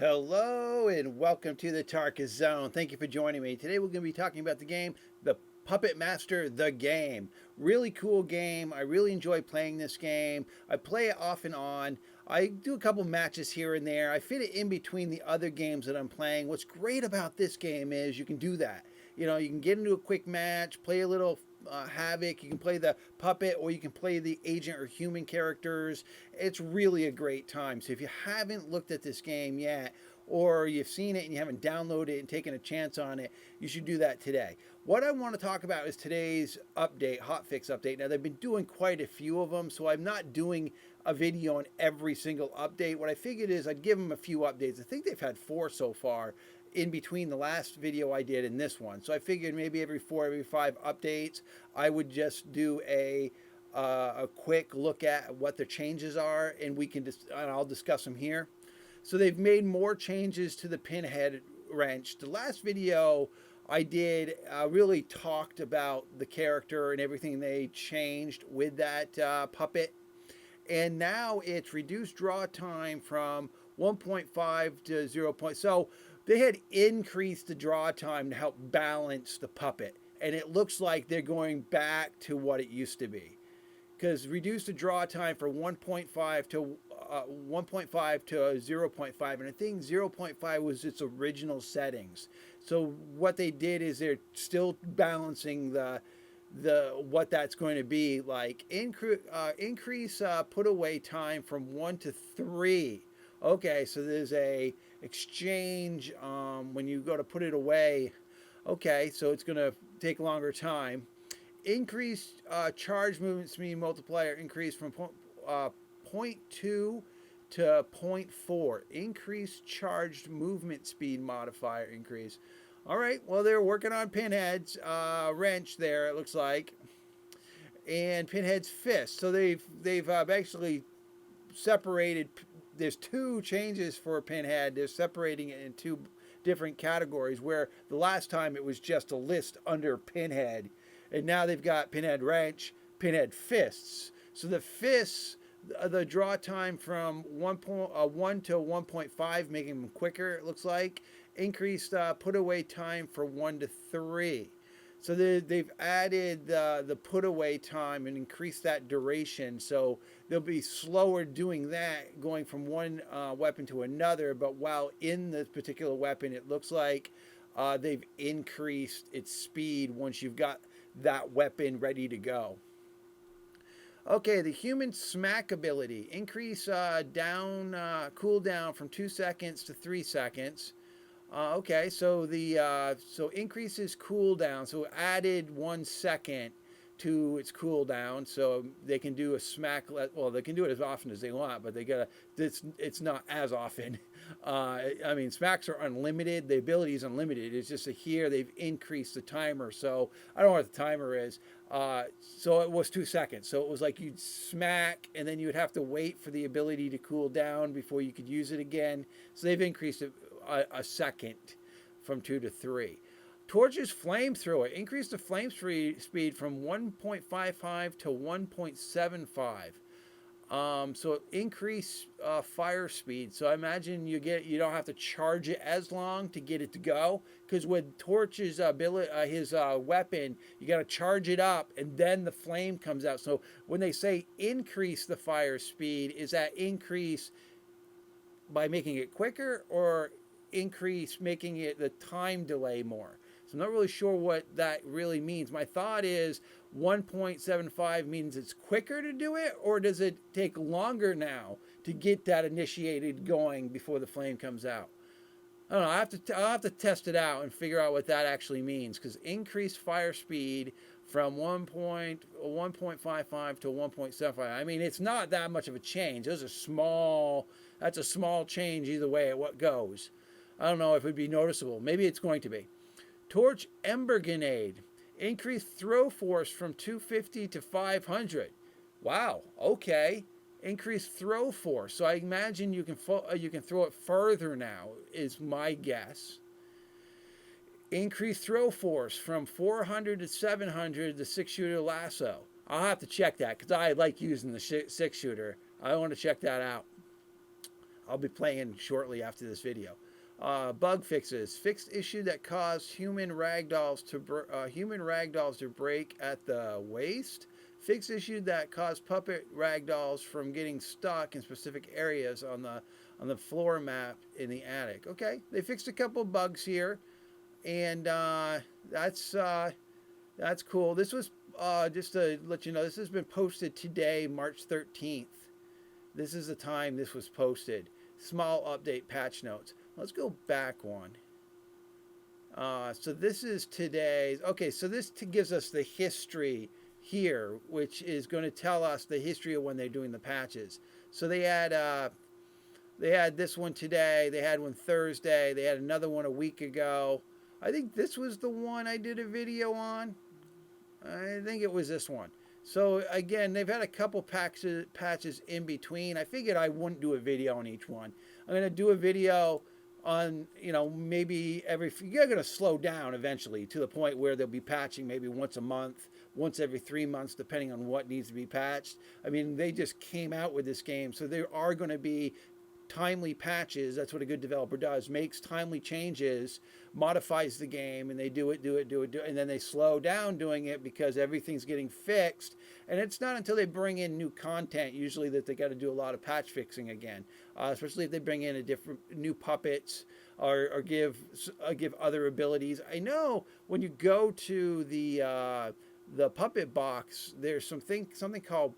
Hello and welcome to the Tarkus Zone. Thank you for joining me. Today we're going to be talking about the game, The Puppet Master, the game. Really cool game. I really enjoy playing this game. I play it off and on. I do a couple matches here and there. I fit it in between the other games that I'm playing. What's great about this game is you can do that. You can get into a quick match, play a little Havoc. You can play the puppet or you can play the agent or human characters. It's really a great time. So if you haven't looked at this game yet, or you've seen it and you haven't downloaded it and taken a chance on it, you should do that today. What I want to talk about is today's update, hotfix update. Now, they've been doing quite a few of them, so I'm not doing a video on every single update. What I figured is I'd give them a few updates. I think they've had 4 so far in between the last video I did and this one. So I figured maybe every 4, every 5 updates, I would just do a quick look at what the changes are, and I'll discuss them here. So they've made more changes to the pinhead wrench. The last video I did really talked about the character and everything they changed with that puppet. And now it's reduced draw time from 1.5 to 0. So they had increased the draw time to help balance the puppet. And it looks like they're going back to what it used to be. Because reduce the draw time from 1.5 to 1.5 to 0.5, and I think 0.5 was its original settings. So what they did is they're still balancing the what that's going to be like. Increase put away time from 1 to 3. Okay, so there's a exchange when you go to put it away. Okay, so it's going to take longer time. Increased charge movement speed multiplier increase from 0.2 to 0.4. Increased charged movement speed modifier increase. All right, well, they're working on Pinhead's wrench there, it looks like, and Pinhead's fist. So they've actually separated. There's 2 changes for Pinhead. They're separating it in 2 different categories, where the last time it was just a list under Pinhead. And now they've got Pinhead Wrench, Pinhead Fists. So the fists, the draw time from 1 to 1.5, making them quicker, it looks like. Increased put away time for 1 to 3. So they've added the put away time and increased that duration. So they'll be slower doing that, going from one weapon to another. But while in this particular weapon, it looks like they've increased its speed once you've got that weapon ready to go. Okay, the human smack ability. Increase cooldown from 2 seconds to 3 seconds. Okay, so so increases cooldown. So added 1 second to its cooldown, so they can do a smack. Well, they can do it as often as they want, but it's not as often. I mean, smacks are unlimited. The ability is unlimited. It's just that here they've increased the timer. So I don't know what the timer is. So it was 2 seconds. So it was like you'd smack, and then you would have to wait for the ability to cool down before you could use it again. So they've increased it a second from 2 to 3. Torch's flamethrower. Increase the flame speed from 1.55 to 1.75. So increase fire speed. So I imagine you don't have to charge it as long to get it to go. Because with Torch's ability, his weapon, you got to charge it up and then the flame comes out. So when they say increase the fire speed, is that increase by making it quicker, or increase making it the time delay more? So I'm not really sure what that really means. My thought is 1.75 means it's quicker to do it, or does it take longer now to get that initiated going before the flame comes out? I don't know. I'll have to test it out and figure out what that actually means, because increased fire speed from 1.55 to 1.75. I mean, it's not that much of a change. That's a small change either way at what goes. I don't know if it would be noticeable. Maybe it's going to be. Torch Ember Grenade. Increased throw force from 250 to 500. Wow, okay. Increased throw force. So I imagine you can throw it further now, is my guess. Increased throw force from 400 to 700, the 6-shooter lasso. I'll have to check that because I like using the 6-shooter. I want to check that out. I'll be playing shortly after this video. Bug fixes. Fixed issue that caused human ragdolls to break at the waist. Fixed issue that caused puppet ragdolls from getting stuck in specific areas on the floor map in the attic. Okay, they fixed a couple bugs here, and that's cool. This was just to let you know, this has been posted today, March 13th. This is the time this was posted. Small update patch notes. Let's go back one. So this is today's. Okay, so this gives us the history here, which is going to tell us the history of when they're doing the patches. So they had this one today. They had one Thursday. They had another one a week ago. I think this was the one I did a video on. I think it was this one. So again, they've had a couple patches in between. I figured I wouldn't do a video on each one. I'm going to do a video on, maybe you're going to slow down eventually to the point where they'll be patching maybe once a month, once every 3 months, depending on what needs to be patched. I mean, they just came out with this game, so there are going to be timely patches. That's what a good developer does, makes timely changes, modifies the game, and they do it, and then they slow down doing it because everything's getting fixed. And it's not until they bring in new content usually that they got to do a lot of patch fixing again, especially if they bring in a different new puppets or give other abilities. I know when you go to the puppet box, there's something called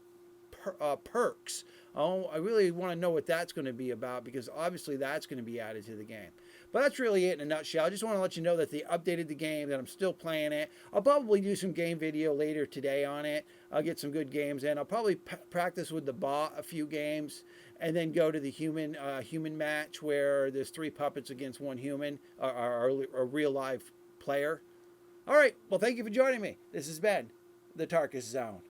perks. Oh, I really want to know what that's going to be about, because obviously that's going to be added to the game. But that's really it in a nutshell. I just want to let you know that they updated the game, that I'm still playing it. I'll probably do some game video later today on it. I'll get some good games in. I'll probably practice with the bot a few games, and then go to the human match where there's 3 puppets against 1 human, or a real live player. All right. Well, thank you for joining me. This has been the Tarkus Zone.